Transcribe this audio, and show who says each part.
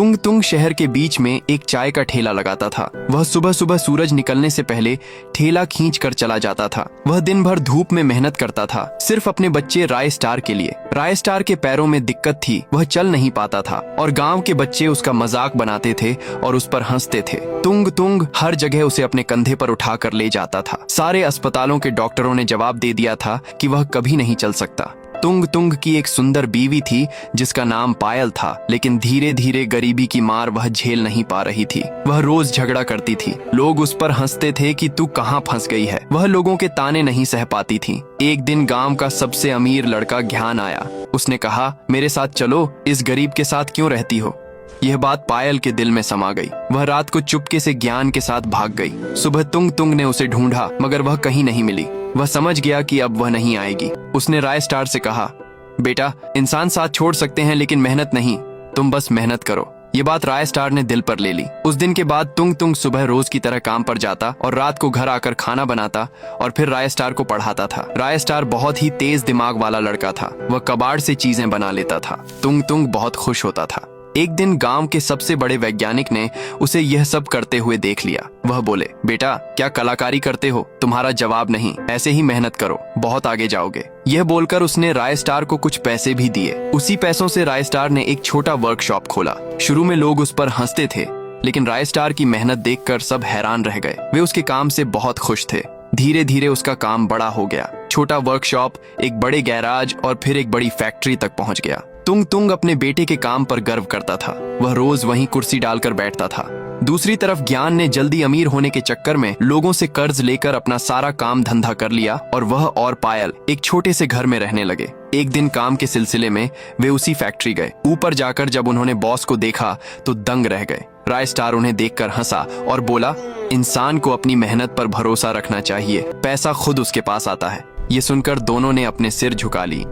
Speaker 1: तुंग तुंग शहर के बीच में एक चाय का ठेला लगाता था। वह सुबह सुबह सूरज निकलने से पहले ठेला खींच कर चला जाता था। वह दिन भर धूप में मेहनत करता था, सिर्फ अपने बच्चे राय स्टार के लिए। राय स्टार के पैरों में दिक्कत थी, वह चल नहीं पाता था और गांव के बच्चे उसका मजाक बनाते थे और उस पर हंसते थे। तुंग तुंग हर जगह उसे अपने कंधे पर उठाकर ले जाता था। सारे अस्पतालों के डॉक्टरों ने जवाब दे दिया था कि वह कभी नहीं चल सकता। तुंग तुंग की एक सुंदर बीवी थी जिसका नाम पायल था, लेकिन धीरे धीरे गरीबी की मार वह झेल नहीं पा रही थी। वह रोज झगड़ा करती थी, लोग उस पर हंसते थे कि तू कहाँ फंस गई है। वह लोगों के ताने नहीं सह पाती थी। एक दिन गांव का सबसे अमीर लड़का ज्ञान आया। उसने कहा, मेरे साथ चलो, इस गरीब के साथ क्यों रहती हो। यह बात पायल के दिल में समा गई। वह रात को चुपके से ज्ञान के साथ भाग गई। सुबह तुंग तुंग ने उसे ढूंढा, मगर वह कहीं नहीं मिली। वह समझ गया कि अब वह नहीं आएगी। उसने राय स्टार से कहा, बेटा, इंसान साथ छोड़ सकते हैं लेकिन मेहनत नहीं, तुम बस मेहनत करो। ये बात राय स्टार ने दिल पर ले ली। उस दिन के बाद तुंग तुंग सुबह रोज की तरह काम पर जाता और रात को घर आकर खाना बनाता और फिर राय स्टार को पढ़ाता था। राय स्टार बहुत ही तेज दिमाग वाला लड़का था। वह कबाड़ से चीजें बना लेता था। तुंग तुंग बहुत खुश होता था। एक दिन गांव के सबसे बड़े वैज्ञानिक ने उसे यह सब करते हुए देख लिया। वह बोले, बेटा, क्या कलाकारी करते हो? तुम्हारा जवाब नहीं, ऐसे ही मेहनत करो, बहुत आगे जाओगे। यह बोलकर उसने राय स्टार को कुछ पैसे भी दिए। उसी पैसों से राय स्टार ने एक छोटा वर्कशॉप खोला। शुरू में लोग उस पर हंसते थे, लेकिन राय स्टार की मेहनत देखकर सब हैरान रह गए। वे उसके काम से बहुत खुश थे। धीरे धीरे उसका काम बड़ा हो गया। छोटा वर्कशॉप एक बड़े गैराज और फिर एक बड़ी फैक्ट्री तक पहुंच गया। तुंग तुंग अपने बेटे के काम पर गर्व करता था। वह रोज वहीं कुर्सी डालकर बैठता था। दूसरी तरफ ज्ञान ने जल्दी अमीर होने के चक्कर में लोगों से कर्ज लेकर अपना सारा काम धंधा कर लिया और वह और पायल एक छोटे से घर में रहने लगे। एक दिन काम के सिलसिले में वे उसी फैक्ट्री गए। ऊपर जाकर जब उन्होंने बॉस को देखा तो दंग रह गए। राय स्टार उन्हें देखकर हंसा और बोला, इंसान को अपनी मेहनत पर भरोसा रखना चाहिए, पैसा खुद उसके पास आता है। ये सुनकर दोनों ने अपने सिर झुका ली।